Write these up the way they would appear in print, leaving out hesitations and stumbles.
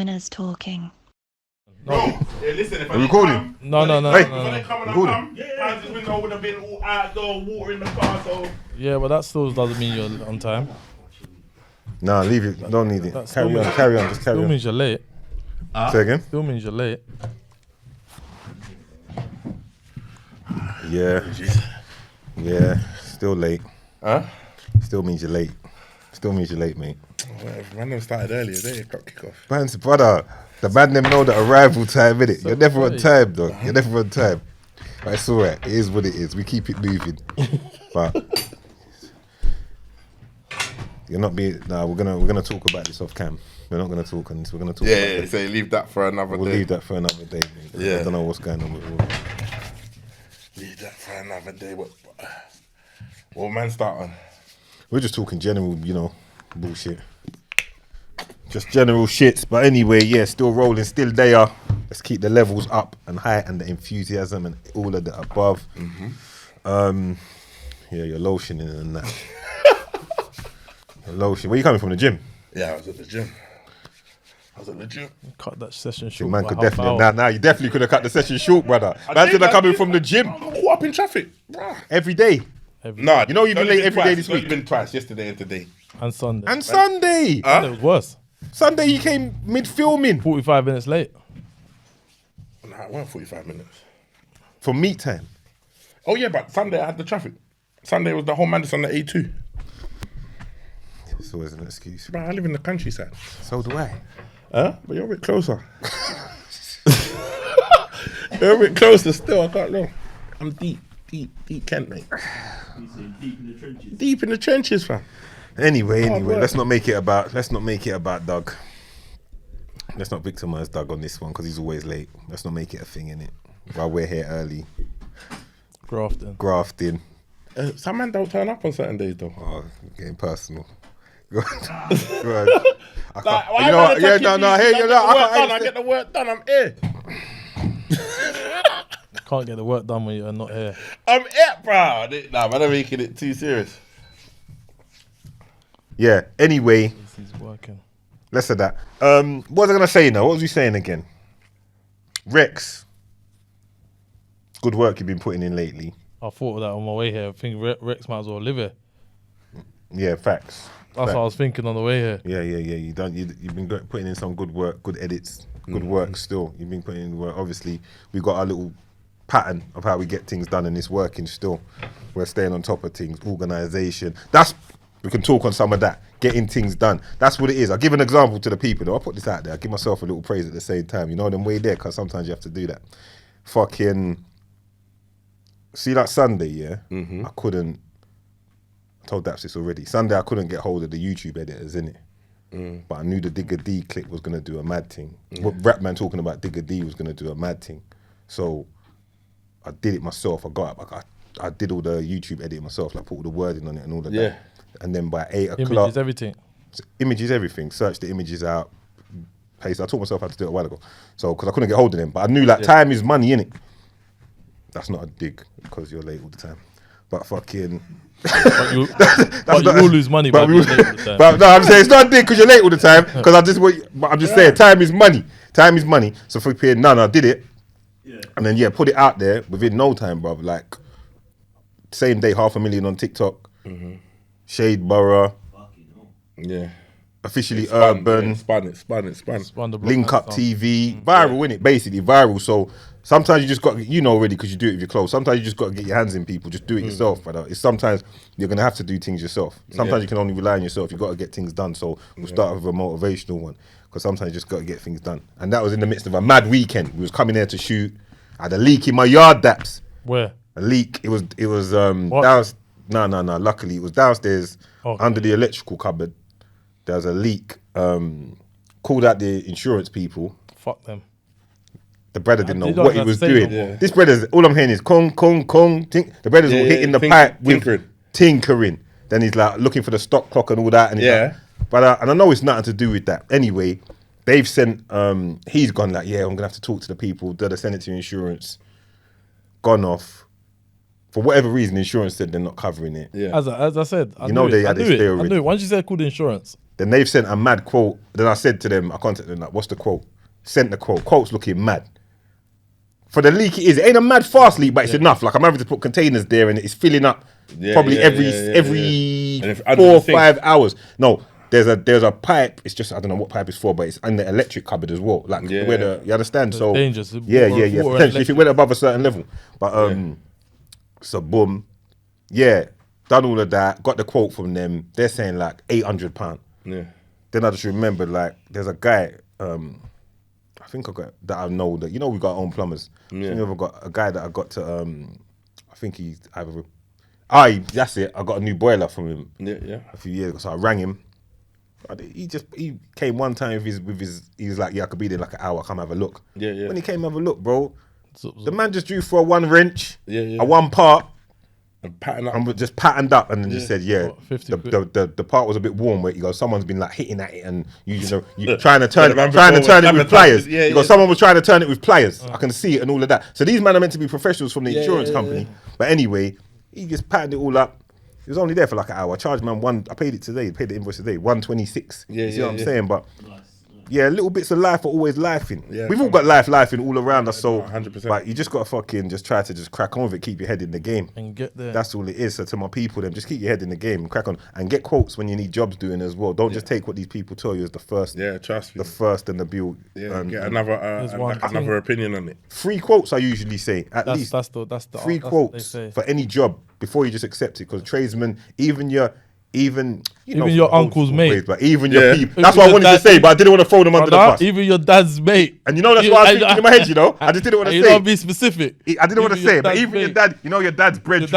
winners talking. No. Yeah, listen, if I recording? No. Hey, When they come and I recording? come, Pansy's window would have been all outdoor, water in the car, so... Yeah, but that still doesn't mean you're on time. Nah, leave it. Don't need it. Carry on. Just carry Still on. means you're late. Say again? Still means you're late. Yeah. Still late. Huh? Still means you're late. Still means you're late, mate. Whatever, man, them started earlier, they got kick off. Man's brother, the man them know the arrival time, innit? You're never on time, dog. You're never on time. But it's alright. It is what it is. We keep it moving. But you're not being. Nah, we're gonna talk about this off cam. We're not gonna talk on this. We're gonna talk. Yeah, so leave that for another We'll day. leave that for another day, mate. Yeah. I don't know what's going on with all. Leave that for another day. What man start on? We're just talking general, bullshit. Just general shits. But anyway, yeah, still rolling, still there. Let's keep the levels up and high and the enthusiasm and all of the above. Yeah, you're lotioning and that. You're lotion. Where you coming from, the gym? Yeah, I was at the gym. Cut that session short. Man by could half definitely, hour. now you definitely could have cut the session short, brother. Man said I'm coming from the gym I got caught up in traffic. every day. Nah, You know you've been late every day this It's week. been twice, yesterday and today. And Sunday. And Sunday. It was worse. Sunday you came mid-filming. 45 minutes late. Nah, it weren't 45 minutes. For meet time. Oh yeah, but Sunday I had the traffic. Sunday was the whole madness on the A2. It's always an excuse. Bro, I live in the countryside. So do I. Huh? But you're a bit closer. You're a bit closer still, I can't know. I'm deep Kent, mate. Deep in the trenches, fam. Anyway, work. let's not make it about Doug. Let's not victimize Doug on this one because he's always late. Let's not make it a thing, innit? While we're here early, grafting. Some man don't turn up on certain days though. Oh, getting personal. Go on. I can't, Why you know what? Yeah, no, hey, you know, I get the work done, I'm here. Can't get the work done when you're not here. I'm here, bro. Nah, man, I'm making it too serious. Yeah, anyway, He's working. less of that. What was I going to say now? What was we saying again? Rex. Good work you've been putting in lately. I thought of that on my way here. I think Rex might as well live here. Yeah, facts. That's what I was thinking on the way here. Yeah. You've been putting in some good work, good edits, good work still. You've been putting in work. Obviously, we got our little pattern of how we get things done and it's working still. We're staying on top of things, organisation. We can talk on some of that, getting things done. That's what it is. I'll give an example to the people. I'll put this out there. I'll give myself a little praise at the same time. You know, them way there, because sometimes you have to do that. Fucking, see that Sunday, yeah? I couldn't, I told Daps this already. Sunday, I couldn't get hold of the YouTube editors, innit? But I knew the Digger D clip was going to do a mad thing. What Rapman talking about Digger D was going to do a mad thing. So I did it myself. I did all the YouTube edit myself, like put all the wording on it and all of that. And then by 8 o'clock... Images, everything. Images, everything. Search the images out. Paste. I taught myself how to do it a while ago. So, because I couldn't get hold of them. But I knew time is money, innit? That's not a dig, because you're late all the time. But fucking... But you will lose money by being late all the time. But no, I'm saying it's not a dig because you're late all the time. Because I'm just saying, time is money. Time is money. So for paying, I did it. And then, put it out there within no time, bruv. Like, same day, 500,000 on TikTok. Shade Borough. Yeah. Officially Urban. Spun it. Link Up TV. Viral, innit? Basically, viral. So sometimes you just got, already because you do it with your clothes. Sometimes you just got to get your hands in people. Just do it yourself, brother. It's sometimes you're going to have to do things yourself. Sometimes you can only rely on yourself. You've got to get things done. So we'll start with a motivational one because sometimes you just got to get things done. And that was in the midst of a mad weekend. We was coming here to shoot. I had a leak in my yard, Daps. Where? A leak. It was downstairs. No. Luckily, it was downstairs under the electrical cupboard. There was a leak. Called out the insurance people. Fuck them. The brother didn't know They don't what he have was to say doing. no more. This brother's, all I'm hearing is kong, kong, kong. Tink. The brother's all hitting the pipe with tinkering. Then he's like looking for the stop clock and all that. And he's like, but and I know it's nothing to do with that. Anyway, they've sent, he's gone like, I'm going to have to talk to the people. They sent it to insurance. Gone off. For whatever reason, insurance said they're not covering it. As I said, I they had this theory. I knew it. Once you said called insurance, Then they've sent a mad quote. Then I said to them, I contacted them, like, what's the quote? Sent the quote. Quote's looking mad. For the leak it is. It ain't a mad fast leak, but it's enough. Like, I'm having to put containers there and it's filling up probably every 4 or 5 hours. No, there's a pipe. It's just, I don't know what pipe it's for, but it's in the electric cupboard as well. Like, where you understand? So dangerous. Yeah. Potentially, if it went above a certain level. But, so boom. Yeah. Done all of that. Got the quote from them. They're saying like £800. Yeah. Then I just remembered, like, there's a guy, I think I got that I know that, you know, we got our own plumbers. Yeah. I think I've got a guy that I got to, I think he's either, that's it. I got a new boiler from him a few years ago. So I rang him. He came one time with his, he was like, yeah, I could be there like an hour, come have a look. Yeah. When he came have a look, bro, the man just drew for a 1 wrench, a one part, and pattern up. and just patterned up, and then just said, the part was a bit warm, where he goes, someone's been like hitting at it and using you trying to turn it with pliers. He goes, someone was trying to turn it with pliers. I can see it and all of that. So these men are meant to be professionals from the insurance company. But anyway, he just patterned it all up. He was only there for like an hour. I charged man I paid it today, paid the invoice today, 126. You see what I'm saying? But yeah, little bits of life are always lifing. Yeah, we've all got lifing all around us. So 100%. But you just got to fucking just try to just crack on with it, keep your head in the game. And get there. That's all it is. So to my people, them just keep your head in the game and crack on. And get quotes when you need jobs doing as well. Don't just take what these people tell you as the first. Yeah, trust me. The first and the build. Yeah, get another opinion on it. 3 quotes I usually say, at least. That's the 3 quotes for any job before you just accept it. Because tradesmen, even your uncle's mate, but even your people. That's what I wanted to say, but I didn't want to throw them under the bus. Even your dad's mate. And you know that's what I was thinking in my head. You know, I just didn't want to say. You don't be specific. I didn't want to say it, but even your dad, you know, your dad's brethren,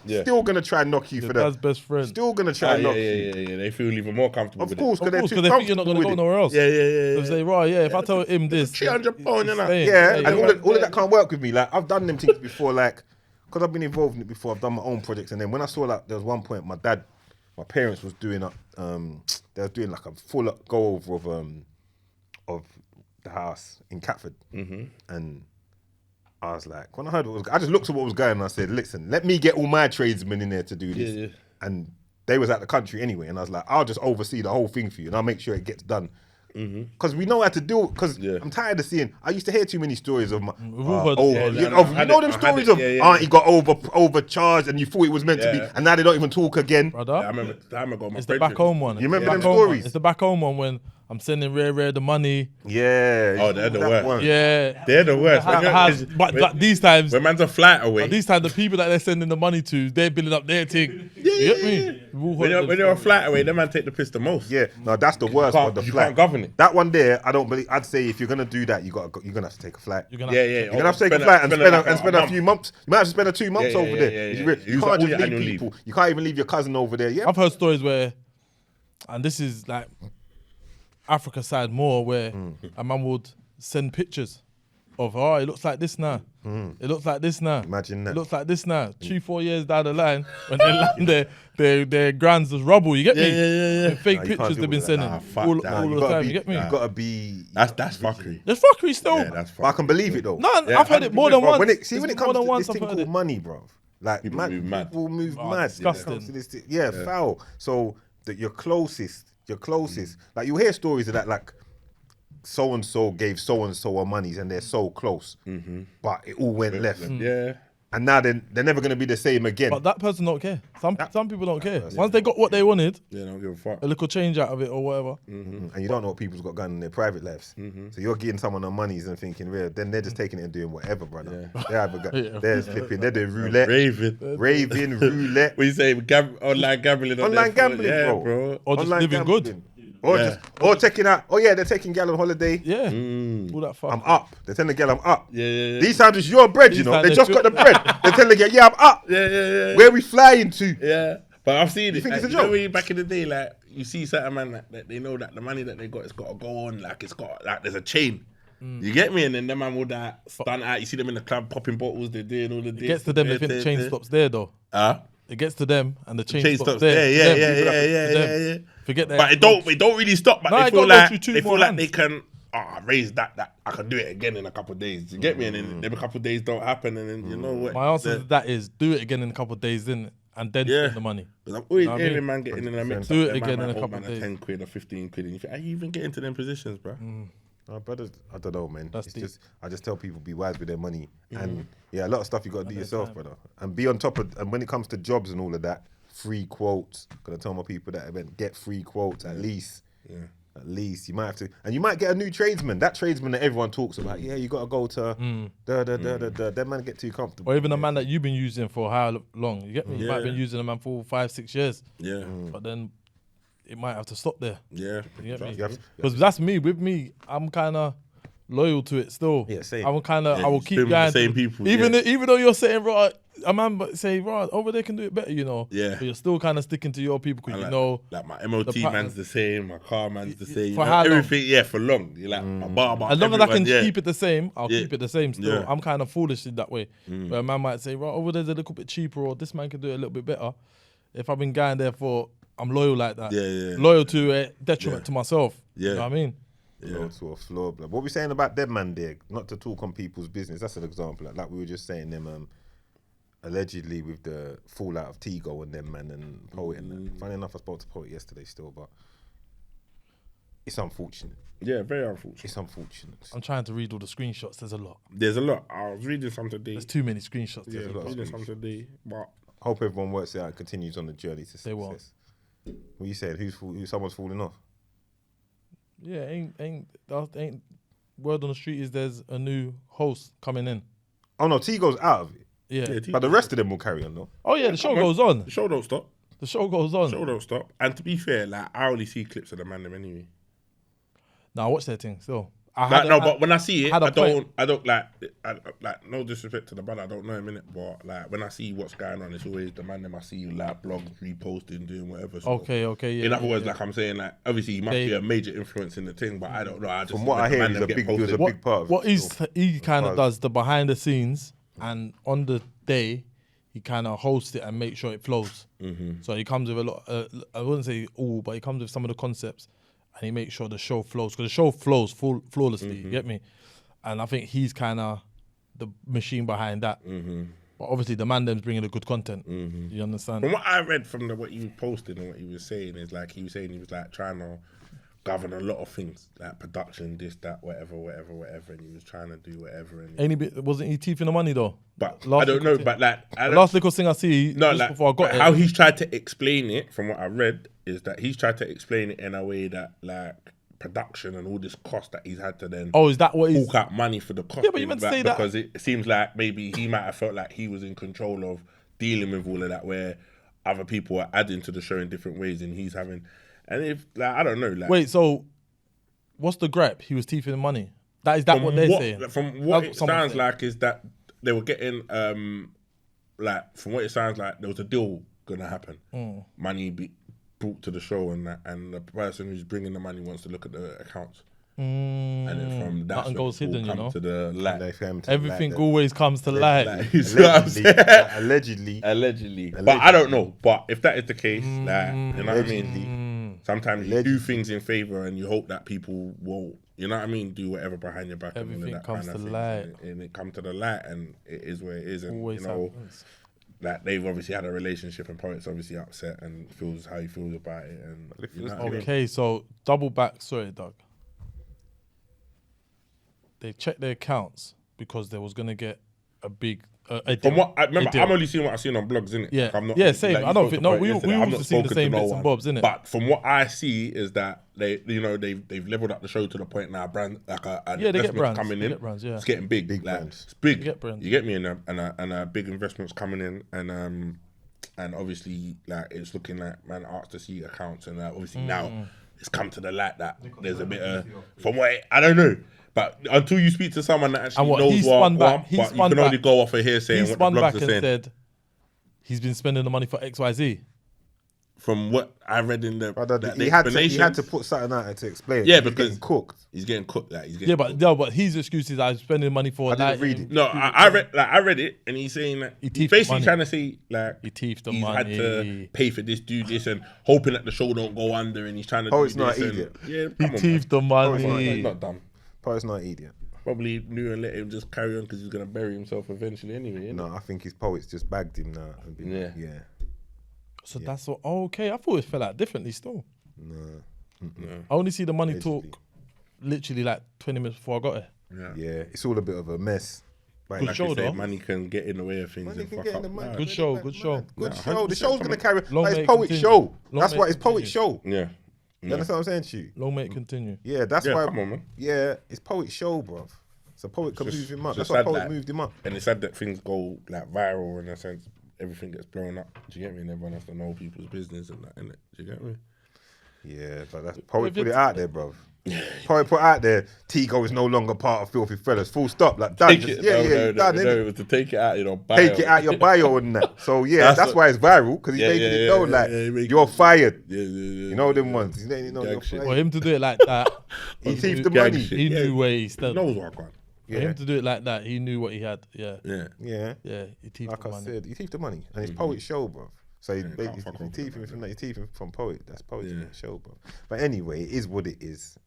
still gonna try and knock you for that. Dad's best friend. Still gonna try and knock you. Yeah. They feel even more comfortable. Of course, because they think you're not gonna go nowhere else. Yeah. They say, right, if I tell him this, £300, you know. Yeah, and all of that can't work with me. Like, I've done them things before, like, because I've been involved in it before. I've done my own projects, and then when I saw, like, there was one point my parents was doing they were doing like a full go over of the house in Catford, and I was like, when I heard I just looked at what was going on, and I said, listen, let me get all my tradesmen in there to do this, and they was out the country anyway, and I was like, I'll just oversee the whole thing for you, and I'll make sure it gets done. Because we know how to do it. Because I'm tired of seeing. I used to hear too many stories of my. You know them stories of auntie got overcharged and you thought it was meant to be, and now they don't even talk again. Brother, I remember time ago. It's the back home one. You remember them stories? It's the back home one when I'm sending rare the money. Yeah. Oh, they're the worst. Yeah. They're the worst. But these times, when man's a flight away. These times, the people that they're sending the money to, they're building up their thing. You get me? When you're a flight away, that man take the piss the most. Yeah. No, that's the worst one. The you flight. can't govern it. That one there, I don't believe. I'd say if you're gonna do that, you're gonna have to take a flight. You're gonna have to take a flight and spend a few months. You might have to spend 2 months over there. You can't just leave people. You can't even leave your cousin over there. Yeah. I've heard stories where, and this is like Africa side more, where a man would send pictures of, it looks like this now. It looks like this now. Imagine that. It looks like this now. 3-4 years down the line, when they land their grands is rubble. You get me? The fake pictures they've been sending all the time. You get me? You gotta be. That's fuckery. There's fuckery still. Yeah, that's But I can believe it though. No, I've heard it more than once. When it comes to this thing called money, bro. Like people move mad. People move mad. Disgusting. Yeah, foul. So that your closest. Like you hear stories of that, like so and so gave so and so monies and they're so close, but it all went left. Yeah. And now they're never gonna be the same again. But that person don't care. Some people don't care. Once they got what they wanted, they don't give a fuck. A little change out of it or whatever. And you don't know what people's got going in their private lives. So you're getting someone on monies and thinking, then they're just taking it and doing whatever, brother. They're flipping, they're doing roulette. Raving, roulette. What you say? Online gambling. Online gambling, bro. Or just living good. Or taking out. Oh yeah, they're taking gal on holiday. Yeah. All that fuck. I'm up. They're telling the girl I'm up. Yeah. These times it's your bread, you know. They just got the bread. They're telling the girl, yeah, I'm up. Yeah. Where are we flying to? Yeah. But I've seen it. You think it's a you know joke? when you back in the day, like you see certain man that they know that the money that they got, it's got to go on. Like it's got there's a chain. You get me? And then them man will stand out. You see them in the club popping bottles. They're doing all the. It gets to them. They think the chain stops there though. It gets to them and the chain stops there. Yeah. Forget that. But it don't really stop. But they feel like they can raise that. I can do it again in a couple of days. You get me? And then a couple of days don't happen, and then you know what? My answer to that is do it again in a couple of days, didn't it? and then Yeah. spend the money. Because I'm always Know what I hearing mean? man getting in a mix. Do it up, again man, in a oh, couple man, of days. 10 quid or 15 quid. And you think, how you even get into them positions, bro? Brothers, I don't know, man. That's It's deep. just I just tell people be wise with their money, and a lot of stuff you got to do yourself, brother. And be on top of. And when it comes to jobs and all of that, free quotes. Gonna tell my people that event, get free quotes at least. Yeah. At least you might have to, and you might get a new tradesman. That tradesman that everyone talks about. Yeah, you got to go to. That man get too comfortable. Or even a man that you've been using for how long? You get me? You might have been using a man for 5-6 years. Yeah. But then it might have to stop there. Yeah. You get me? You have- Because that's me. With me, I'm kind of loyal to it still. Yeah, same. I'm kind of. Yeah, I will you keep spin with the going. same people, Even yeah. even though you're saying right, a man but say right over there can do it better, you know. Yeah. But you're still kind of sticking to your people because you know. Like my MOT the pattern. man's the same, my car man's the same. For how long? Everything, yeah, for long. You're like my barber. As long as I can everyone, keep it the same, I'll Yeah. keep it the same still. Yeah. I'm kind of foolish in that way. Where a man might say, right, over there's a little bit cheaper or this man can do it a little bit better. If I've been going there for, I'm loyal like that. Yeah. Loyal to a detriment Yeah. to myself. Yeah. You know what I mean? Floor to a floor, blood. What we saying about them man there? Not to talk on people's business. That's an example. Like we were just saying them. Allegedly with the fallout of TEGO and them man and Poet. And funny enough, I spoke to Poet yesterday still, but it's unfortunate. Yeah, very unfortunate. It's unfortunate. I'm trying to read all the screenshots. There's a lot. There's a lot. I was reading some today. There's too many screenshots. Yeah, There's a I lot. was reading some today. But Hope everyone works it out and continues on the journey to success. They won't. What you saying? Who someone's falling off? Yeah, ain't word on the street is there's a new host coming in. Oh no, T goes out of it. Yeah. But the rest of them will carry on though. Oh yeah, the show come on. goes on. the show don't stop. The show goes on. Show don't stop. And to be fair, like I only see clips of the MANDEM anyway. Nah, I watch that thing still. But when I see it, had a I don't like no disrespect to the brother, I don't know him in it, but like when I see what's going on, it's always the MANDEM. I see like blogs, reposting, doing whatever. So Okay, yeah. in other words, yeah. like I'm saying, like obviously he must be a major influence in the thing, but I don't know. I just From what I hear, he's a big part of What it. he kind of As far does the behind the scenes, and on the day he kind of hosts it and make sure it flows. So he comes with a lot. I wouldn't say all, but he comes with some of the concepts, and he makes sure the show flows because the show flows flawlessly. You get me? And I think he's kind of the machine behind that. But obviously the MANDEM's bringing the good content. You understand? From what I read from what he was posting and what he was saying is like he was like trying to govern a lot of things like production, this, that, whatever, and he was trying to do whatever. And Any bit wasn't he teeth in the money though? but Last I don't know, little but like The last little thing I see, no, just like before I got but it, how he's tried to explain it, from what I read, is that he's tried to explain it in a way that like production and all this cost that he's had to then is that what he's? fork out money for the cost. Yeah, but you meant to say that. because it seems like maybe he might have felt like he was in control of dealing with all of that, where other people are adding to the show in different ways, and he's having. And if like I don't know, like Wait, so what's the gripe? He was teeth in the money. That what they're saying. From what That's it someone sounds said. like is that they were getting like from what it sounds like there was a deal gonna happen. Money be brought to the show, and the person who's bringing the money wants to look at the accounts. And then from that, Nothing goes hidden, you know. to the light. Everything always comes to light. Like, you see what I'm saying? Allegedly. Allegedly. But I don't know. But if that is the case, like, you know what I mean? Sometimes you do things in favour and you hope that people will, you know what I mean, do whatever behind your back. Everything and all of that comes kind of to things. light. And it comes to the light, and it is where it is. And, Always you know, happens. like they've obviously had a relationship, and Poet's obviously upset and feels how he feels about it. And you know what I mean? Okay, so double back. Sorry, Doug. They checked their accounts because they was gonna get a big. A From deal. what I remember, A deal. I'm only seeing what I've seen on blogs, innit? Yeah. Like, I'm not, Yeah, same. like, I you don't spoke think- to no, Poet we yesterday, I've also not seen the spoken same to bits and bobs, innit? But from what I see is that they've leveled up the show to the point now. Brand like an Yeah, they get investment brands. coming They in. get brands, yeah. It's getting big. Big like, brands. It's big. They get brands. You get me? And big investments coming in, and obviously like it's looking like man asked to see accounts, and obviously now it's come to the light that there's a bit of from what I don't know. But until you speak to someone that And actually what, knows he what, spun back- he but you spun can only back- go off of hearsay He and what spun the back blogs are and saying. said he's been spending the money for XYZ. From what I read in the, Brother, the he had to explanations, put something out to explain. Yeah, He's because- getting cooked. he's getting cooked. Like he's getting Yeah, but no, but his excuse is I'm spending money for. I didn't lighting. read it. No, I read it, and he's saying that He he's teethed basically money. trying to say like He teethed the he's had money. to pay for this, do this, and hoping that the show don't go under, and he's trying to. Oh, do it's not this an and- idiot. Yeah, He come on, teethed the man. money. He's not dumb. Poet's not an idiot. Probably knew and let him just carry on because he's gonna bury himself eventually anyway. innit? No, I think his Poet's just bagged him now. And been, Yeah. yeah. So that's what. Oh, okay, I thought it fell out differently still. No. I only see the money Basically. talk literally like 20 minutes before I got here. Yeah, it's all a bit of a mess. But Good Like show you say, though. money can get in the way of things money and can fuck get in up. the mind. Nah. Good show, good show. Good Nah, show. The 100% show's gonna carry. Long Like, may it's poet continue. show. Long That's may why it's poet continue. show. Yeah. You understand what I'm saying to you? Long may it continue. Yeah, that's Yeah, why. come on, man. Yeah, it's poet show, bruv. So poet can move him up. Just That's why sad poet that- moved him up. And it's sad that things go like viral in a sense. Everything gets blown up. Do you get me? And everyone has to know people's business and that, innit? Do you get me? Yeah, but that's poet if put it it's- out there, bruv. Poet put out there. TEGO is no longer part of Filthy Fellas. Full stop. Like done. Take Just, it. yeah, No, yeah, no, done. no, innit? it was to take it out, you know. Take it out your bio and that. So yeah, That's that's what- why it's viral because he's Yeah, making yeah, it know yeah, like yeah, he making you're it- fired. Yeah. You know them ones. He's letting you know Gang you're shit. For fired. him to do it like that, He knew- thieved the gang money. shit. he Yeah. knew where he He stood. knows what I got. For him to do it like that, he knew what he had. Yeah, Yeah. Yeah, yeah. He teased like the I money. said, he thieved the moning, and it's poet show, bro. So he can't basically fuck if off you with thieving that, from that, you thieving from poet. That's poetry Yeah. in that show, bro. But anyway, it is what it is.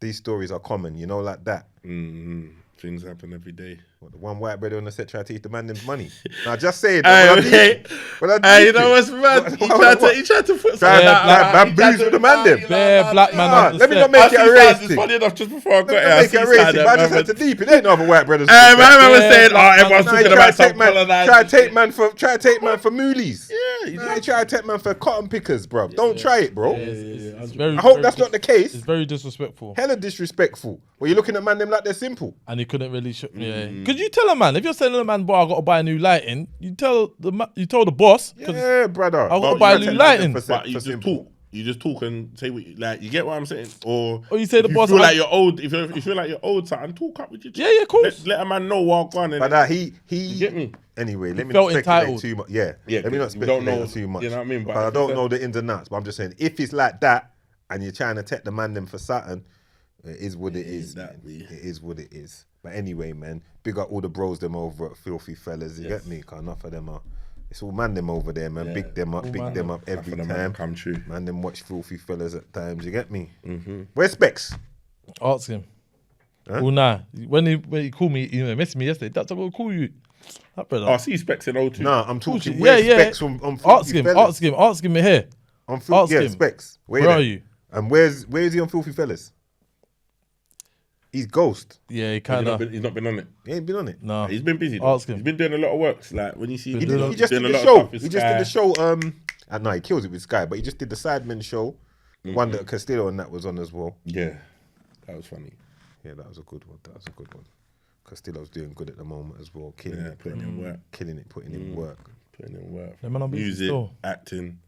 These stories are common, you know, like that. Mm-hmm. Things happen every day. What, the one white brother on the set tried to eat the man them's money. Now just say it. Hey, you know what's mad? He tried to put Try something that, like, bamboozle the man them. Bare black man on the Let me set. not make it a race It's thing. funny enough, just before I got Let here, me I make see it a race side thing. that Man just man had to deep. It ain't no other white brothers. Hey, man was Yeah, saying, black everyone's man. talking Try about to take some man, colonization. try to take man for moolies. Yeah, Nah, try to take man for cotton pickers, bro. Don't try it, bro. It's very, I hope very that's not the case. It's very disrespectful. Hella disrespectful. Well, you're looking at man them like they're simple. And he couldn't really yeah. Could you tell a man if you're telling a man, boy, I got to buy a new lighting? You tell the boss. 'Cause Yeah, brother. I gotta Don't buy try new to take lighting. man But you for just simple. talk. You just talk and say what you like. You get what I'm saying? Or you say the if boss, You feel I- like you're old. If you feel like you're old, something talk up with your. Yeah, of course. Let a man know what I'm going. But that he get me? Anyway, let me felt not speculate entitled. too much. Yeah, Yeah, let me not 'cause we don't speculate know, too much. you know what I mean? But But I if don't it's know the ins and outs. But I'm just saying, if it's like that, and you're trying to take the man them for something, it is what it is. that Man. be. It is what it is. But anyway, man, big up all the bros them over at Filthy Fellas. You get me? 'Cause enough of them are. It's all man them over there, man. Yeah. Big them up, All big man them them. up every For the man time. to come true. Man, them watch Filthy Fellas at times. You get me? Mm-hmm. Where's Specs? Ask him. Huh? Oh nah. When he called me, you know, messaged me yesterday. That's I'm gonna call you. That brother. Oh, I see specs in O2. No, I'm talking. Yeah, Where's yeah. Specs on Filthy Fellas? Ask him here. On Ask yeah, him. Specs. Where there? are you? And where is he on Filthy Fellas? He's ghost. Yeah, he He's kind not, of. been, he's not been on it. He ain't been on it. No. He's been busy. Though. Ask him. He's been doing a lot of works. Like when you see He, doing did, a- he just doing did a the lot of show. stuff with He just did the Sky. show. No, he kills it with Sky, but he just did the Sidemen show. One that Castillo and that was on as well. Yeah, that was funny. Yeah, that was a good one. Castillo's doing good at the moment as well. Killing Yeah, it, putting in work. killing it, putting in work. Putting in work. Them man are busy Music, still. acting.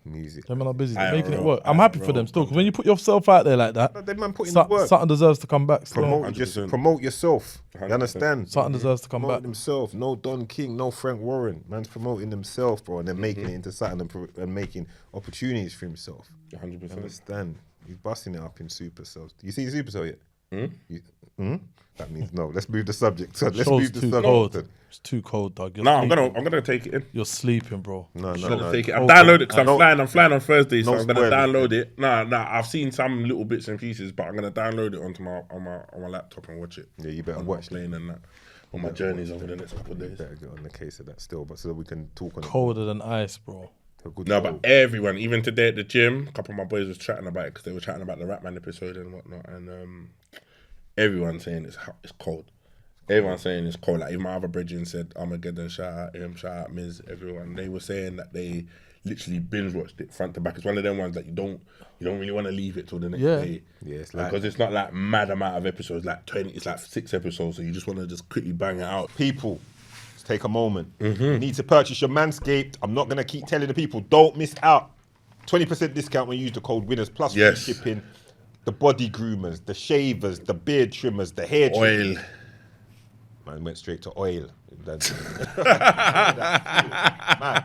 Music. Them man are busy. They're IRL, making it work. I'm happy for them still. Because when you put yourself out there like that, But them man putting in work. something deserves to come back. Still. Promote yourself. You 100%. understand? Something deserves to come Promote back. themselves. No Don King, no Frank Warren. Man's promoting themselves, bro, and they're making it into something and making opportunities for himself. 100%. Understand? He's busting it up in Supercell. You seen Supercell yet? That means no. Let's move the subject. So let's Show's move the too subject. cold. It's too cold, dog. You're No, I'm sleeping. gonna take it in. You're sleeping, bro. No, I'm no, gonna no. take it. I'm Okay. downloading it because No. I'm flying on Thursday, so No I'm gonna spoilers. download it. Nah, I've seen some little bits and pieces, but I'm gonna download it onto my on my laptop and watch it. Yeah, you better on watch my plane and that. On my journeys over the next couple of days. Better get on the case of that still, but so that we can talk on Colder than ice, bro. a good No, show. but everyone, even today at the gym, a couple of my boys was chatting about it because they were chatting about the Rapman episode and whatnot, and everyone's saying it's cold. Everyone's saying it's cold. Like even my other brethren said, Armageddon, shout out him, shout out Miz, everyone. They were saying that they literally binge watched it front to back. It's one of them ones that you don't really want to leave it till the next Yeah. day. Yeah, it's like because it's not like mad amount of episodes, like 20. It's like 6 episodes, so you just want to just quickly bang it out. people, let's take a moment. You need to purchase your Manscaped. I'm not gonna keep telling the people, don't miss out. 20% discount when you use the code winners plus free Yes. shipping. The body groomers, the shavers, the beard trimmers, the hair trimmers. Oil. Man went straight to oil.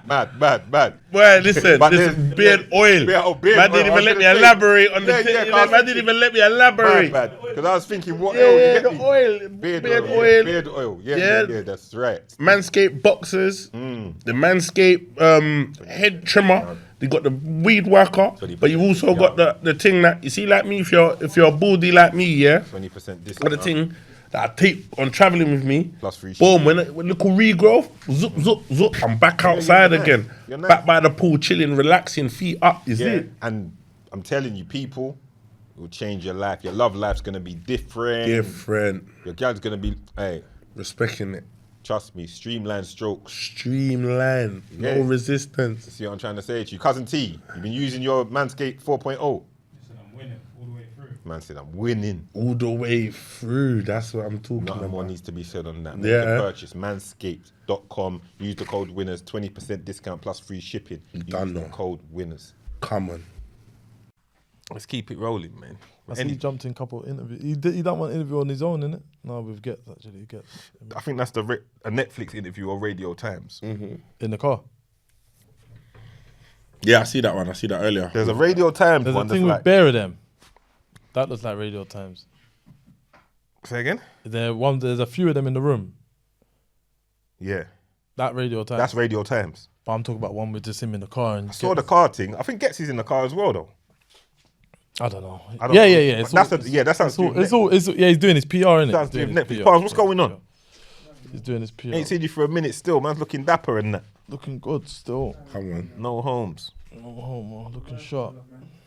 Mad. Well, listen, But this there's- is beard oil. Beard Man oil. didn't I was even let me gonna say- elaborate on the Yeah, thing. yeah, 'cause I was Man didn't even let me elaborate. Mad. Because I was thinking, what Yeah, oil? You yeah, get the me? oil. Beard Beard oil. oil. Beard oil. Yeah. Yeah, that's right. Manscaped boxers, the Manscaped head trimmer. They got the weed whacker, but you also got the thing that you see, like me. If you're baldy like me, yeah, 20% got the discount. thing. that I take on traveling with me. Plus free Boom, when little regrowth, zoop, zoop, zoop, I'm back outside you're nice. again. You're nice. Back by the pool, chilling, relaxing, feet up, is it? And I'm telling you, people, it will change your life. Your love life's gonna be different. Your girl's gonna be, hey, Respecting it. trust me, streamline strokes. Streamline, Yeah. no resistance. See what I'm trying to say to you? Cousin T, you've been using your Manscaped 4.0. Listen, I'm winning all the way through. Man said, I'm winning. All the way through, that's what I'm talking Nothing about. more needs to be said on that. Make Yeah. the purchase, manscaped.com. Use the code winners, 20% discount plus free shipping. Use Done the now. code winners. Come on. Let's keep it rolling, man. I see he jumped in a couple of interviews. He done one interview on his own, innit? No, with Gets, actually. Gets. I think that's a Netflix interview or Radio Times. In the car. Yeah, I see that one. I see that earlier. There's a Radio Times There's a one thing that's with like... Bear of them. That looks like Radio Times. Say again? There's a few of them in the room. Yeah. That Radio Times. That's Radio Times. But I'm talking about one with just him in the car. And I saw the car thing. I think Gets is in the car as well, though. I don't know. I don't Yeah. know. That sounds Yeah, he's doing his PR, innit? Sounds to do with Netflix. Palms, what's going on? He's doing his PR. Ain't seen you for a minute still. Man's looking dapper and that. Looking good still. Come on. No homes. Oh, man, looking sharp.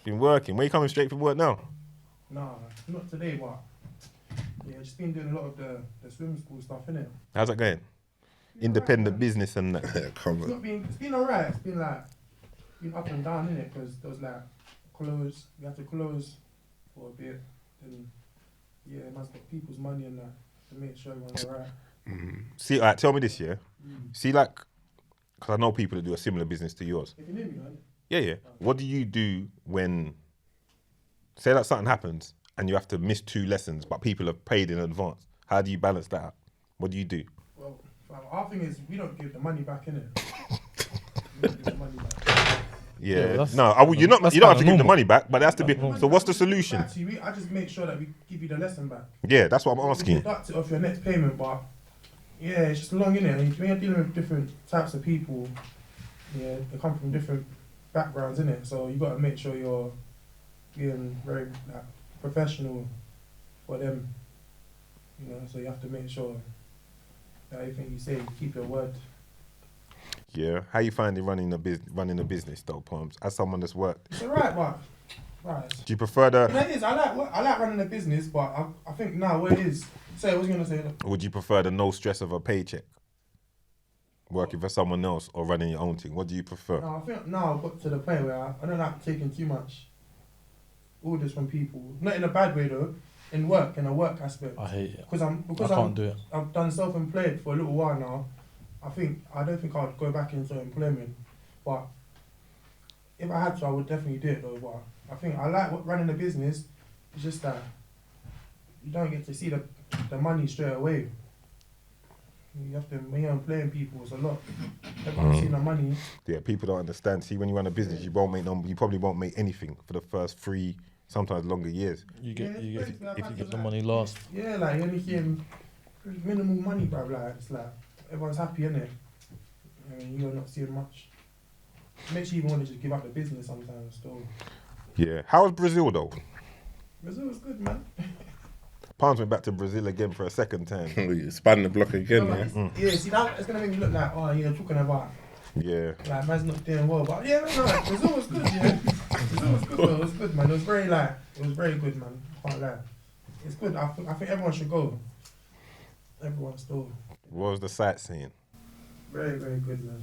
Been working. Where you coming straight from work now? Nah, not today, but yeah, just been doing a lot of the swim school stuff, innit? How's that going? Independent business and that. Yeah, come on. It's been alright. It's been like been up and down, innit? Because there was like we had to close for a bit, and yeah, man's got people's money and that to make sure everyone's alright. See, all right, tell me this, yeah? See, like, because I know people that do a similar business to yours. If you knew me, man. Yeah. What do you do when, say that something happens and you have to miss 2 lessons, but people have paid in advance? How do you balance that out? What do you do? Well, our thing is we don't give the money back, innit? We don't give the money back. Yeah. that's- No, you don't have to kinda give the normal. money back, but it has to be. That's So what's the solution? Actually, I just make sure that we give you the lesson back. Yeah, that's what I'm We asking. deduct it off your next payment, but yeah, it's just long, innit? And when you're dealing with different types of people, yeah, they come from different backgrounds, innit? So you got to make sure you're being very like, professional for them, you know. So you have to make sure that everything you say, you keep your word. Yeah. How you finding running a business though, Palms? As someone that's worked, It's alright, but right. do you prefer the? It is. I like running a business, but I think now what it is. Say, what was you gonna say? Or would you prefer the no stress of a paycheck? Working for someone else or running your own thing? What do you prefer? No, I think now I've got to the point where I don't like taking too much orders from people. Not in a bad way though. In a work aspect. I hate it. Because I can't do it. I've done self-employed for a little while now. I don't think I'd go back into employment, but if I had to, I would definitely do it though. But I think I like running a business. It's just that you don't get to see the money straight away. You have to, when you're employing people, it's a lot. Everyone's seeing the money. Yeah, people don't understand. See, when you run a business, you probably won't make anything for the first 3, sometimes longer years. You get Yeah, if you get the money last. Yeah, like you're only seeing minimal money, bruv. Like it's like everyone's happy, innit? I mean, you're not seeing much. It makes you even want to just give up the business sometimes. Still, Yeah. How was Brazil though? Brazil was good, man. Palms went back to Brazil again for a second time. You span the block again, No, yeah? but yeah, see that it's gonna make me look like, oh, you're talking about Yeah. like man's not doing well, but yeah, no, like, Brazil was good, yeah. Brazil was good, though. It was good, man. It was very good, man. I can't lie. It's good. I think everyone should go. Everyone still. What was the sightseeing? Very, very good, man.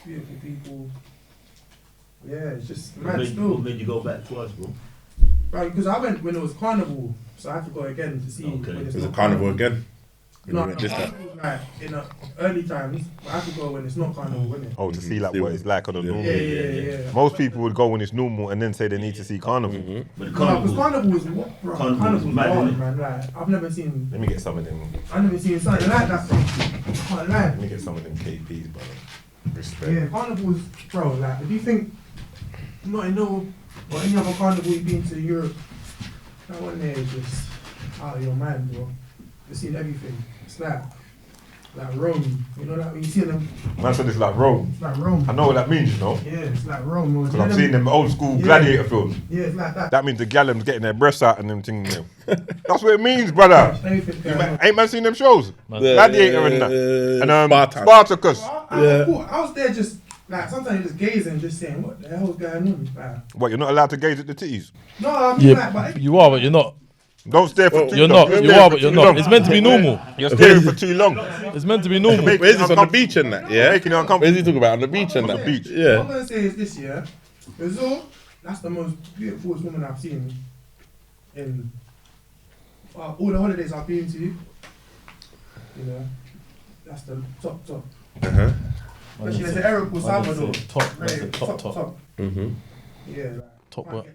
Beautiful people. Yeah, it's just What mad made, still. what made you go back twice, bro? Right, because I went when it was carnival, so I had to go again to see. Okay. When it's There's a not carnival again. When No, you went this time. carnival's like in the early times, but I have to go when it's not carnival, isn't it? Oh, to see like See what what- it's like on a Yeah. normal. Yeah. Most people would go when it's normal and then say they need to see carnival. Mm-hmm. But the No, because carnival, carnival is what, bro? Carnival's Carnival's mad, wild, isn't it? man. Like I've never seen Let me get some of them. something like that. I can't lie. Let me get some of them KPs, brother. Respect. Yeah, carnivals, bro. Like, if you think not in no or any other carnival you've been to Europe, that one there is just out of your mind, bro. You've seen everything. It's like like Rome. You know that when you see them, Man said it's like Rome. it's like Rome. I know what that means, you know. Yeah, it's like Rome. Because I've seen them old school gladiator films. Yeah, it's like that. That means the gallums getting their breasts out and them things. That's what it means, brother. Ain't man seen them shows? Gladiator and that. And Spartacus. I was there just like sometimes just gazing, just saying, what the hell's going on? Like, What, you're not allowed to gaze at the titties? no, I mean Yeah, like, but you are, but you're not. Don't stare for too You're long. not. You are, but you're not. It's meant to be normal. You're staring for too long. It's meant to be normal. Where's this on the beach and that? Yeah. Making it uncomfortable. Where's he talking about on the beach and On that? the beach. what Yeah. I'm gonna say is this year, Brazil, that's the most beautiful woman I've seen in all the holidays I've been to. You know, that's the top. Uh-huh. Especially there's an area called Salvador. Top. That's the Right, top. Mm-hmm. Yeah. Like, Top work.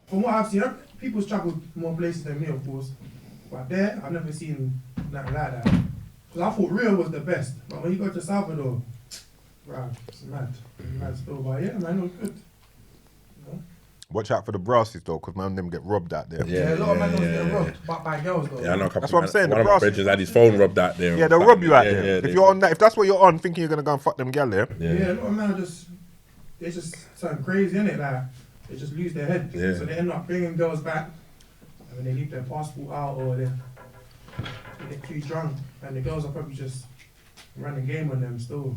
From what I've seen, people's travelled more places than me, of course. But there, I've never seen nothing like that. Because I thought Rio was the best. But when you go to Salvador, wow, it's mad. It's mad still. But yeah, man, it was good. You know? Watch out for the brasses though, because man them get robbed out there. Yeah, a lot of men don't get yeah. robbed, but by girls though. Yeah, I know a couple. That's what I'm saying, One the of my brass- brethren had his phone robbed out there. Yeah, they'll rob you out there. Yeah, If they- you're on that, if that's what you're on, thinking you're gonna go and fuck them gal there. Yeah, a lot of men are just, they just something crazy, innit? Like, they just lose their head. Yeah. So they end up bringing girls back, and when they leave their passport out or they get too drunk, and the girls are probably just running game on them still.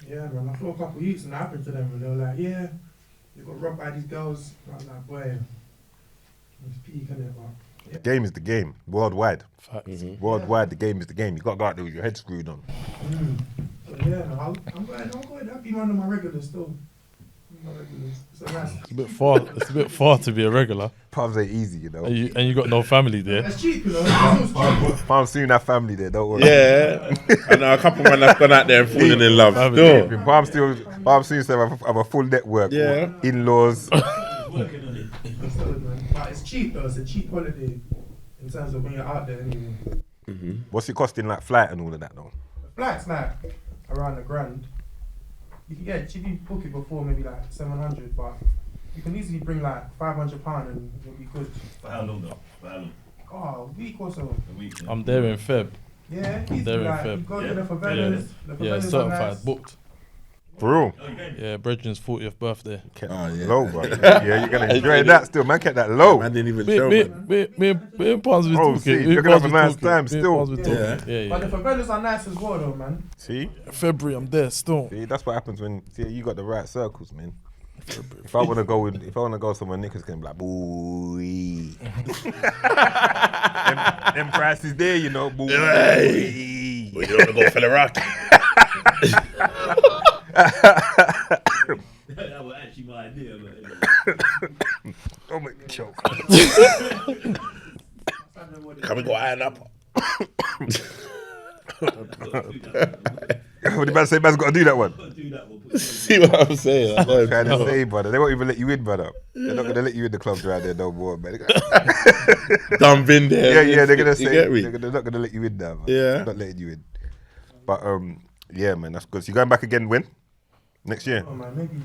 Yeah, man, I saw a couple of youths and that happened to them, and they were like, yeah, they got robbed by these girls. And I was like, boy, it's peak, innit? But, The game is the game, worldwide. Facts. Worldwide, the game is the game. You got to go out there with your head screwed on. So yeah, no, I'm going. That'd be one of my regulars still. My regulars. So nice. It's a bit far to be a regular, Palms ain't easy, you know. and you got no family there. It's cheap, you know. It's cheap. Palms soon have family there, don't worry. Yeah. I know a couple man that's gone out there and fallen in love. Family. Still. Palms soon have a full network. Yeah. In-laws. It's good, man. But it's cheap though. It's a cheap holiday in terms of when you're out there anyway. What's it costing, like flight and all of that though? The flight's like around $1,000. You can get if you book it before maybe like 700, but you can easily bring like £500 and it'll be good. For how long though? For how long? Oh, a week or so. A week. Yeah. I'm there in Feb. Yeah, easy. There in Like, Feb. you go to Yeah. the favelas. The favelas Yeah, are certified, nice. booked. For real? Oh, you going? Yeah, Brethren's 40th birthday. Kept Oh, yeah. low, bro. Yeah, you're gonna enjoy that still, man. Kept that low. Man didn't even Me show, man. and Palms was Oh, talking. see, Me you're and gonna Palms have a was nice talking. time Me and still. Palms was talking. Yeah. But Yeah. the favelas are nice as well, though, man. See? February, I'm there still. See, that's what happens when you got the right circles, man. If I wanna go somewhere, niggas can be like, boy. them prices there, you know, boy. Hey. Well, you don't want to go for the rock. That was actually my idea, but Don't make me choke. Can we go iron up? What the man say? Man's got to do that one. do that one. See what I'm saying? I'm trying to say, brother. They won't even let you in, brother. They're not gonna let you in the clubs around there no more, man. Done been there. Yeah, they're gonna You say get me? they're not gonna let you in now, man. Yeah. They're not letting you in. But yeah, man, that's good. So you going back again when? Next year? Oh man, maybe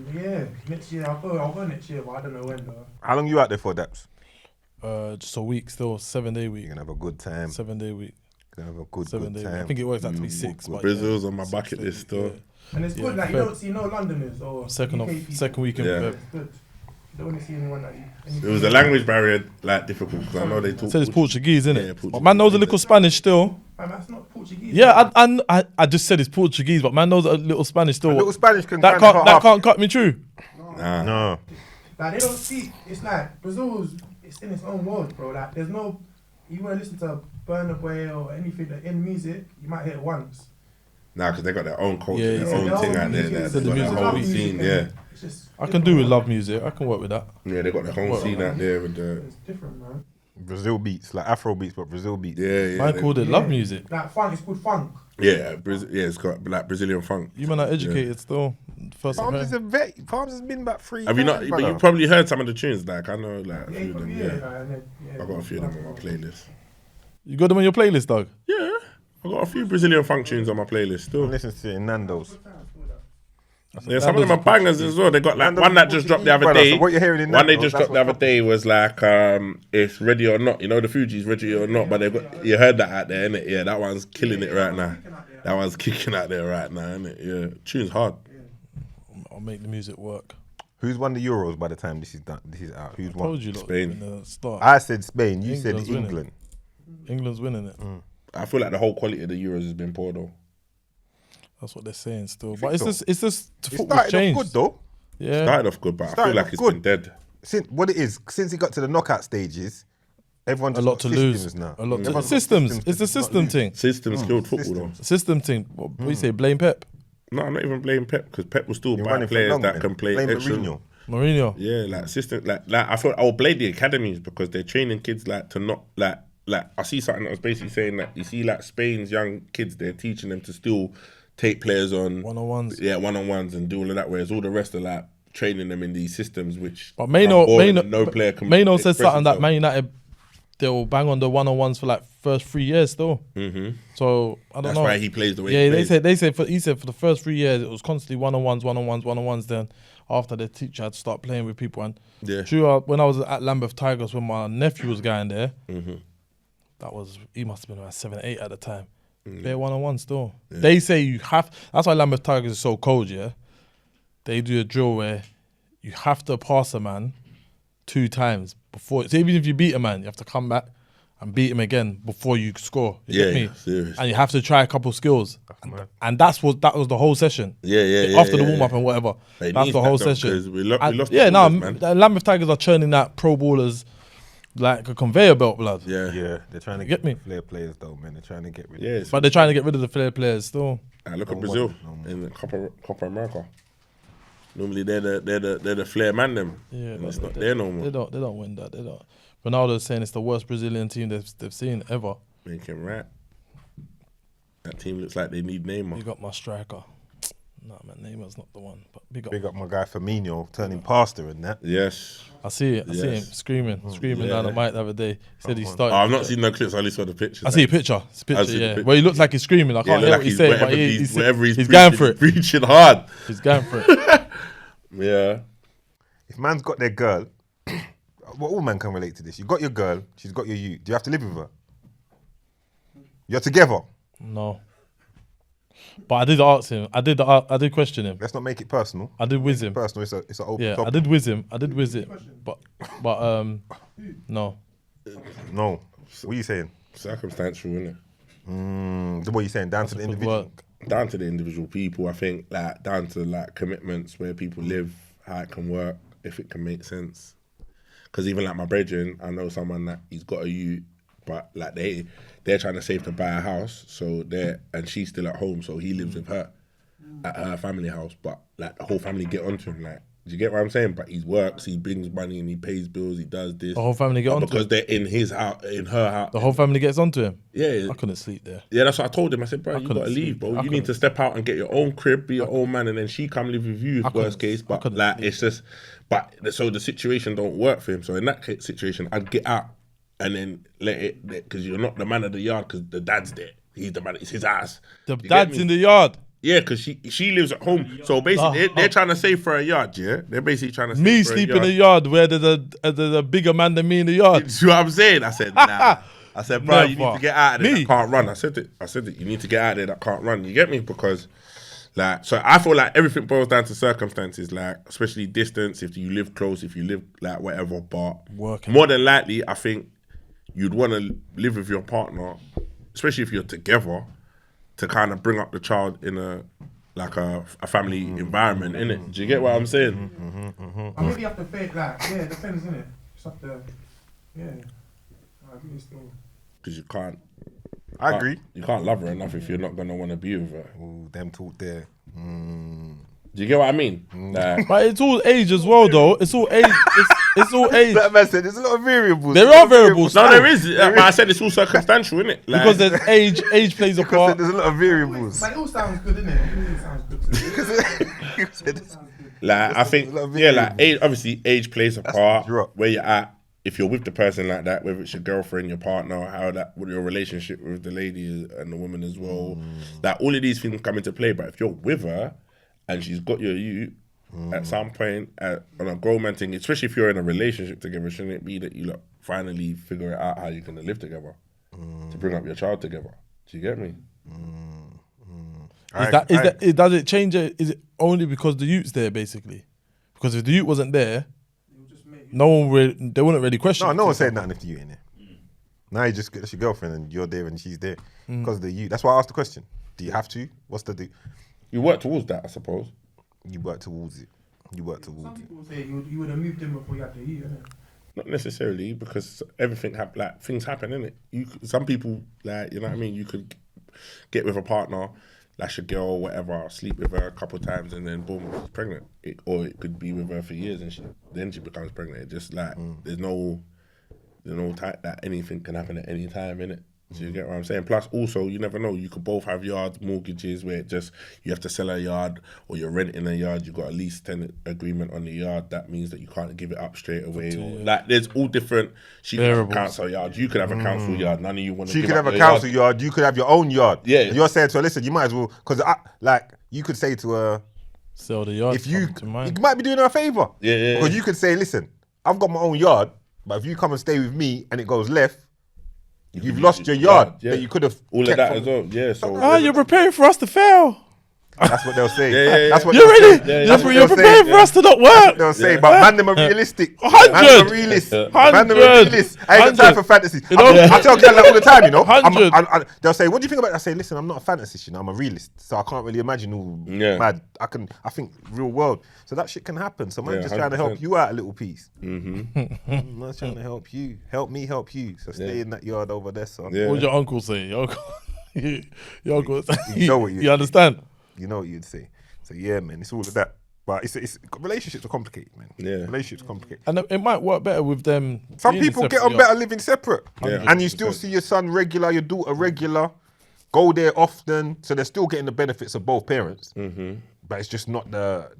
next year. I'll go next year, but I don't know when though. How long you out there for, Daps? Just a week still, 7-day week. You're gonna have a good time. 7-day week. You're gonna have a good 7 days. I time. think it works out to be 6. But Brazil's on my 6 bucket days, list still. yeah. And it's Yeah, good, like you Feb. don't see no Londoners or Second UK people. week in Yeah. Feb. It's good. You don't want to see anyone that It was a language barrier, like difficult, because I know they talk. Said it's Portuguese, isn't Yeah, it? Portuguese. But man knows a little Spanish still. Man, that's not Portuguese. Yeah, I just said it's Portuguese, but man knows a little Spanish still. A little Spanish can that kind of can't cut me through. Nah. No. Like they don't speak. It's like Brazil's. It's in its own world, bro. Like there's no. You want to listen to Burna Boy or anything that in music, you might hear it once. Nah, because they got their own culture, Yeah, their yeah. own thing out there. music is- They got the their music whole beat. scene, yeah. It's just. I can do with love music. I can work with that. Yeah, they got their whole Well, scene out there with the. It's different, man. Brazil beats, like Afro beats, but Brazil beats. Yeah. Man they- called it love music. Like funk. It's called funk. Yeah, it's got like Brazilian funk. You man are educated still. First Palms of is all. a vet. Palms has been about 3 Have you not? times, But brother. you probably heard some of the tunes. Like I know, like a Yeah, few of them. yeah. Yeah, And then, yeah. I got a few of them on my playlist. You got them on your playlist, dog? Yeah, I got a few Brazilian funk tunes on my playlist still. Listen to it in Nando's. Yeah, some of them are bangers as well. They got like Man one that doesn't just dropped the Portuguese, other brother, day. so what you're hearing in One that, they bro, just that's dropped the other what's day was like it's ready or not. You know the Fuji's ready or not, but they got you heard that out there, innit? Yeah, that one's killing it right now. That one's kicking out there right now, innit? Yeah, tune's hard. I'll make the music work. Who's won the Euros by the time this is done? This is out. Who's I won? told you, lot, Spain. in the start. I said Spain. You England's said winning. England. England's winning it. I feel like the whole quality of the Euros has been poor though. That's what they're saying still. But it's so? just, it's just It football's started off changed. good though. Yeah. Started off good, but I feel Started like off it's good. been dead. Since he got to the knockout stages, everyone A just lot got to systems lose. now. A lot to Everyone's got systems. systems It's to a not system lose. thing. Systems killed football systems. System thing. What do you say? Blame Pep. though. No, I'm not even blaming Pep because Pep will still You're buy running for players long, that man. can play Blame extra. Mourinho. Mourinho. Yeah, like system, like I thought I would blame the academies because they're training kids like to not like I see something that was basically saying that you see like Spain's young kids, they're teaching them to still take players on One-on-ones. yeah, one-on-ones and do all of that, whereas all the rest are like training them in these systems which But are Maino, boring and no player can Maino said express something that himself. Man United, they'll bang on the one-on-ones for like first 3 years still. Mhm. So I don't That's know. why he plays the way Yeah, he they plays. said he said for the first 3 years it was constantly one-on-ones. Then after the teacher had to start playing with people. And Yeah. true, when I was at Lambeth Tigers when my nephew was going there, Mm-hmm. he must have been around 7, 8 at the time. Mm. Bare one-on-one still. They say you have. That's why Lambeth Tigers is so cold. Yeah, they do a drill where you have to pass a man 2 times before. So even if you beat a man, you have to come back and beat him again before you score. You get me? Serious. And you have to try a couple skills, and that was the whole session. Yeah. After the warm up and whatever, They that's need the whole that though, session. 'cause we And- lost yeah, the no, ballers, man. the Lambeth Tigers are churning that pro ballers like a conveyor belt, blood. Yeah. Yeah, they're trying to Get get me? flair players though, man. They're trying to get rid of. Yeah, it's- But they're trying to get rid of the flair players still. look at No Brazil more, no more. in the Copa America. Normally they're the flair MANDEM. Yeah, And but it's not they- there no They more. don't win that. They don't. Ronaldo's saying it's the worst Brazilian team they've seen ever. Make him right. That team looks like they need Neymar. You got my striker. Nah, man, Neymar's not the one. But big up. Big up my guy Firmino turning pasta and that. Yes. I see it. I see him Yes. screaming Yeah. down the mic the other day. He said he Oh, started. I've not seen no clips. I only saw the pictures. I see a picture. It's a I've picture, seen the yeah. pic- Where he looks like he's screaming. I can't hear what he's saying, but whatever he's preaching, going for it. Preaching hard. He's going for it. Yeah. If man's got their girl, well, all men can relate to this. You got your girl, she's got your you. Do you have to live with her? You're together. No. But I did ask him. I did question him. Let's not make it personal. I did whiz him. Personal, it's an open Yeah, topic. I did whiz him. But no. No. What are you saying? Circumstantial, innit? What are you saying? Down to the Good individual. work. Down to the individual people, I think, like down to like commitments where people live, how it can work, if it can make sense. Because even like my brethren, I know someone that he's got a ute, but like they're trying to save to buy a house, so and she's still at home, so he lives with her at her family house, but like the whole family get onto him, like. Do you get what I'm saying? But he works, he brings money, and he pays bills. He does this. The whole family get But onto because him. they're in his house, in her house. The whole family gets onto him. Yeah, I couldn't sleep there. yeah, that's what I told him. I said, bro, you couldn't gotta leave, sleep. bro. I You need couldn't to step out and get your own crib, be your own man, and then she come live with you, if couldn't- worst case. I But couldn't like, sleep. it's just, so the situation don't work for him. So in that situation, I'd get out and then let it, because you're not the man of the yard, because the dad's there. He's the man. It's his ass. The You get dad's me? in the yard. Yeah, because she lives at home. So basically, they're trying to save for a yard. Yeah, they're basically trying to save Me for sleep a in the yard where there's a bigger man than me in the yard. See what I'm saying? I said, nah. I said, bro, you need Never. to get out of there. Me? That can't run. I said it. You need to get out of there. That can't run. You get me? Because, like, so I feel like everything boils down to circumstances, like, especially distance, if you live close, if you live, like, whatever. But Working. more than likely, I think you'd want to live with your partner, especially if you're together, to kind of bring up the child in a family environment, innit? Do you get what I'm saying? I maybe you have to fake like, yeah, it depends, innit? Just have to, yeah. I think it's still. Because you can't. I agree. You can't love her enough if you're not gonna want to be with her. Ooh, them talk there. Do you get what I mean? Like, But it's all age as well, though. It's all age. It's all age. That man said there's a lot of variables. There are variables. no, there is. But I said it's all circumstantial, innit? Like, Because there's age. Age plays a Because part. there's a lot of variables. But it all sounds good, innit? It all sounds good to me. He said, like I think, a lot of yeah, like variables. age, obviously age plays a part. the drop. Where you're at, if you're with the person like that, whether it's your girlfriend, your partner, how that, what your relationship with the lady and the woman as well. That all of these things come into play. But if you're with her, and she's got your you. At some point, on a grown man thing, especially if you're in a relationship together, shouldn't it be that you like finally figure it out how you're gonna live together to bring up your child together? Do you get me? Does it change it? Is it only because the youth's there, basically? Because if the youth wasn't there, they wouldn't really question. No one said nothing if you ain't there. Now you just that's your girlfriend and you're there and she's there because of the youth. That's why I asked the question. Do you have to? What's the? You work towards that, I suppose. You work towards it. Some people say you would have moved in before you had the heat, innit? Not necessarily, because everything things happen, innit? Some people, like, you know what I mean, you could get with a partner, lash a girl or whatever, sleep with her a couple of times and then boom, she's pregnant. Or it could be with her for years and then she becomes pregnant. It just like there's no type that anything can happen at any time, innit? So you get what I'm saying? Plus, also, you never know. You could both have yards, mortgages, where you have to sell a yard or you're renting a yard. You've got a lease tenant agreement on the yard. That means that you can't give it up straight away. Like, there's all different. She could have a council yard. You could have a council yard. None of you want to. She could have a council yard. You could have your own yard. Yeah. And you're saying to her, listen, you might as well, because you could say to her, sell the yard. if you might be doing her a favour. Yeah. Because you could say, listen, I've got my own yard, but if you come and stay with me and it goes left, you've lost your yard that you could have all of that as well. Yeah, so you're preparing for us to fail. that's what they'll say. Yeah. That's what You're they'll ready. say. You're preparing for us to not work. They'll say, but Mandem are realistic. 100. Mandem are realists. Mandem are realists. I ain't got time for fantasies. You know? I tell girls that all the time, you know. 100. They'll say, what do you think about that? I say, listen, I'm not a fantasist, you know. I'm a realist. So I can't really imagine all mad. I think real world. So that shit can happen. So I'm just trying to help you out a little piece. I'm not trying to help you. Help me help you. So stay in that yard over there, son. Yeah. What would your uncle say? Your uncle You know what you understand? You know what you'd say. So yeah, man, it's all of that. But it's relationships are complicated, man. Yeah. Relationships are complicated. And it might work better with them. Some being people get separate, on better living separate. Yeah, and you still see your son regular, your daughter regular, go there often. So they're still getting the benefits of both parents. But it's just not that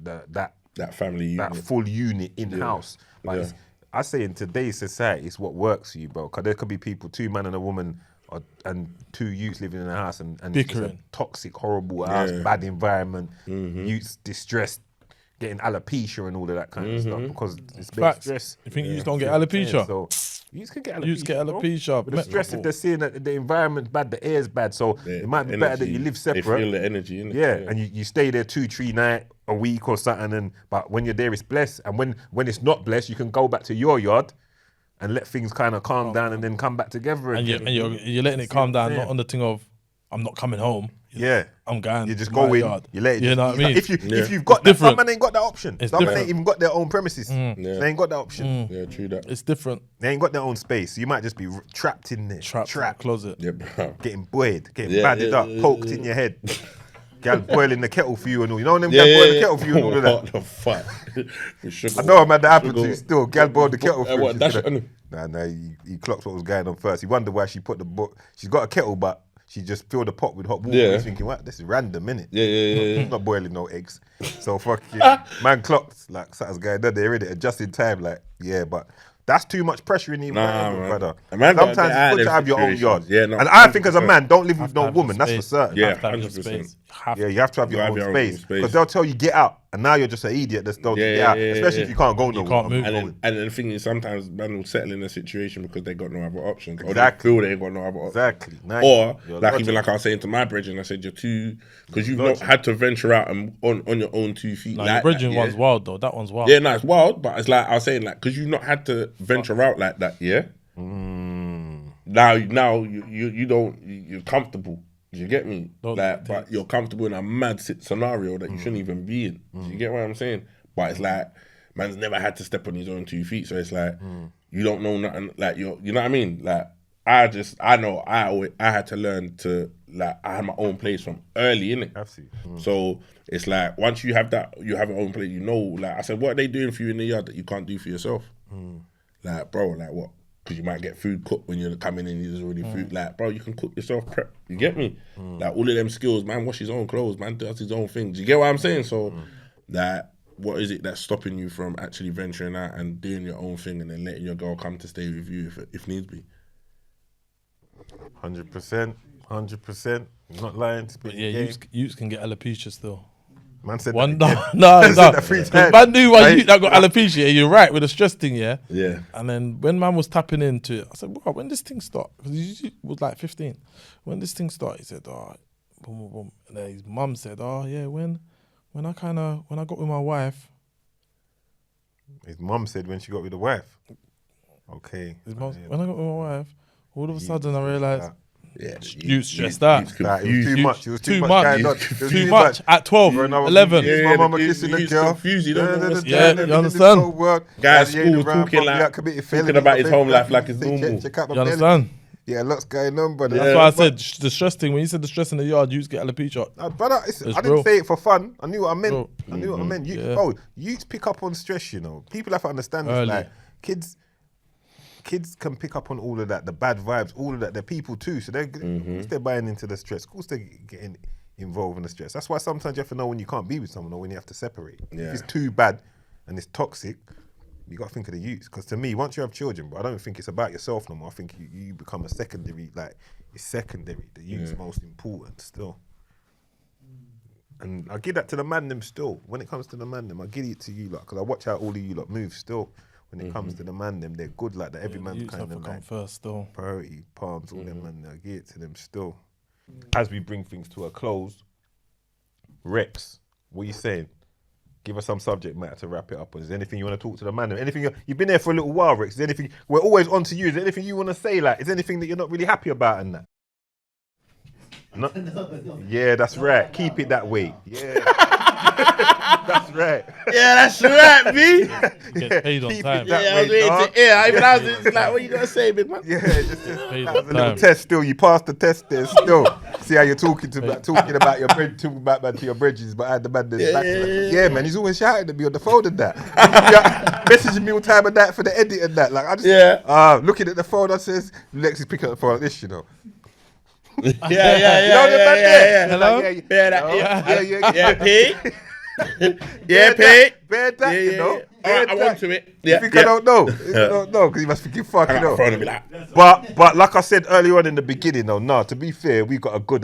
family unit. that full unit in-house. But Yeah. I say in today's society, it's what works for you, bro. Because there could be people, 2 men and a woman, and 2 youths living in a house and it's just a Bickering. toxic, horrible house, bad environment, youths distressed, getting alopecia and all of that kind of stuff because it's been Facts. stress. You think youths don't get alopecia? So youths can get alopecia. Youths get bro. alopecia. But the stress if they're seeing that the environment's bad, the air's bad, so it might be better that you live separate. They feel the energy, innit? Yeah, and you stay there 2-3 nights a week or something, but when you're there, it's blessed. And when it's not blessed, you can go back to your yard and let things kind of calm down and then come back together And again. you're letting it calm down, not on the thing of I'm not coming home. Yeah, I'm going. you just to my go in. yard. You let it. You know what I mean? If you've got that, some different. man ain't got that option. It's Some man different. ain't even got their own premises. They ain't got that option. Yeah, true that. It's different. They ain't got their own space. So you might just be trapped in there. Trapped in the closet. Yeah, bro. Getting buoyed, getting Yeah, badded yeah, up, yeah, poked yeah. in your head. Gal boiling the kettle for you and all. You know them gal boiling the kettle for you and all of that. What the fuck? I know I'm had that happen to you still. Gal boiled the kettle for you. What, dash She's it on gonna- Nah, he clocked what was going on first. He wondered why she put the book. She's got a kettle, but she just filled the pot with hot water. Yeah. He's thinking, what? This is random, innit? Yeah. He's not boiling no eggs. So fucking man clocked like something's going on there, innit? Just in time, like, yeah, but that's too much pressure in the environment, man. brother. A man gotta Sometimes get out it's of good to them have your own yard. situations. Yeah, no, and I think as a 100%. man, don't live with no Have woman. That's for space. certain. Yeah. Have to have your 100%. space. Have Yeah, you have to have your have own your own space space. because they'll tell you get out, and now you're just an idiot that's told you Yeah, get out, yeah, yeah, especially yeah. if you can't go nowhere. can't move. And then the thing is, sometimes man will settle in a situation because they got no other options. Exactly. Or they feel they ain't got no other options. Exactly. Now Or you're like logic. even like I was saying to my brethren, I said you're too because you've not Logic. had to venture out and on your own 2 feet. No, like your bridging that, yeah. one's wild though. That one's wild. Yeah, no, it's wild, but it's like I was saying, like because you've not had to venture out like that. Yeah. Now you don't you're comfortable. Do you get me? Don't Like, take- but you're comfortable in a mad scenario that you shouldn't even be in. Do you get what I'm saying? But it's like man's never had to step on his own 2 feet, so it's like you don't know nothing. Like you know what I mean? Like I know I had to learn to like I had my own place from early, innit? Absolutely. So it's like once you have that, you have your own place. You know, like I said, what are they doing for you in the yard that you can't do for yourself? Like, bro, like what? Because you might get food cooked when you're coming in. There's already food. Like, bro, you can cook yourself, prep. You get me? Like all of them skills, man. Wash his own clothes, man. Does his own thing. Do you get what I'm saying? So, that what is it that's stopping you from actually venturing out and doing your own thing and then letting your girl come to stay with you if needs be? 100%. 100%. Not lying. But yeah, youths can get alopecia still. Man said One that no, again. no. that 3 'Cause times. man knew why Right. you that got alopecia. You're right with the stress thing, yeah. Yeah. And then when man was tapping into it, I said, "Wow, when this thing start?" Because he was like 15. When this thing start, he said, "Oh, boom, boom, boom." And then his mum said, "Oh yeah, when I got with my wife." His mum said when she got with the wife. Okay. His mum, Yeah. when I got with my wife, all of a You sudden I stressed realised out. Yeah. you stressed out. Nah, it was too You- much. It was too too much much. going on. You- It was Too much at 12, For another 11. minute, Yeah, my mama the- kissing you- the it's girl. confused, you don't know what's Yeah, in you this understand? whole world. Guys, Daddy ain't school around, talking probably like- out committing talking felony, about his but home they- life like it's they normal. Check out my You belly. understand? Yeah, lots going on, brother. Yeah. That's why I said the stress thing. When you said the stress in the yard, you used to get alopecia. Brother, It's I didn't real. say it for fun. I knew what I meant. Real. I knew what I meant. Yeah. Bro, youths pick up on stress, you know. People have to understand this. Early. Like, kids can pick up on all of that, the bad vibes, all of that. They're people too. So of course they're buying into the stress. Of course they're getting involved in the stress. That's why sometimes you have to know when you can't be with someone or when you have to separate. Yeah. If it's too bad and it's toxic, you got to think of the youths. Because to me, once you have children, bro, I don't think it's about yourself no more. I think you become a secondary, like, it's secondary. The youth's most important still. And I give that to the MANDEM still. When it comes to the MANDEM, I give it to you lot because I watch how all of you lot move still. When it comes to the MANDEM, they're good like that. Every man's Youths kind have to of come like first, still. priority, palms, all them man. I give it to them still. As we bring things to a close, Rex, what are you saying? Give us some subject matter to wrap it up. Is there anything you want to talk to the MANDEM? Anything you've been there for a little while, Rex? Is there anything we're always on to you? Is there anything you want to say? Like, is there anything that you're not really happy about in that? No? Yeah, that's right. Keep it that way. Yeah. That's right. Yeah, that's right, B. Get paid on Keep it time. that Yeah, I was way, waiting dog. to hear. Even I was just like, what you gonna say, big man? Yeah, just Paid that was a on little time. test still. You passed the test there still. See how you're talking about your bread, talking about man to your bridges, but I had the man that's back. Yeah, man, he's always shouting at me on the phone and that. Messaging me all time and that for the edit and that. Like I just looking at the phone, I says, Lex is picking up the phone like this, you know. Yeah. You know the man there? Hello? Like, yeah. P. Bear P. Bear that, you know. All right, I'm Bear on to it. You think I don't know? I don't know because you must think fuck, you Hang know. up the phone and be like, But like I said earlier on in the beginning, though, no, to be fair, we got a good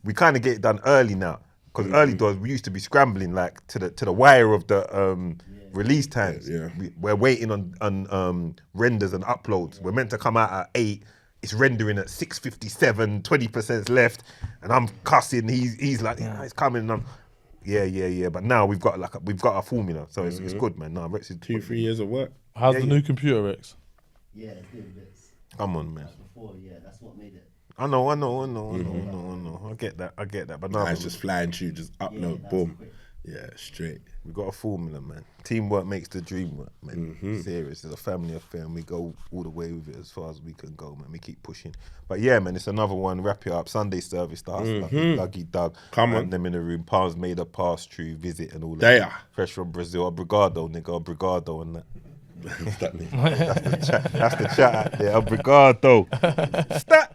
we kind of get it done early now because early doors we used to be scrambling like to the wire of the release times. Yeah. We're waiting on renders and uploads. We're meant to come out at 8. It's rendering at 6:57, 20% left, and I'm cussing. He's like, yeah, it's coming. And I'm, yeah. But now we've got a formula, so it's good, man. No, Rex is 2-3 years of work. How's the new computer, Rex? Yeah, it's doing bits. Come on, man. Before, yeah, that's what made it. I know. I get that. But no, Nah, it's just flying through, just upload, that's boom. quick. Yeah, straight. we got a formula, man. Teamwork makes the dream work, man. Mm-hmm. Serious. It's a family affair, and we go all the way with it as far as we can go, man. We keep pushing. But yeah, man, it's another one. Wrap it up. Sunday service, the hustler, Dougie Doug. Mm-hmm. Come on. Them in the room. Palms made a pass through, visit and all that. They are. Fresh from Brazil. Obrigado, nigga. Obrigado and that. What's that mean? That's the chat out there. Obrigado. Stat.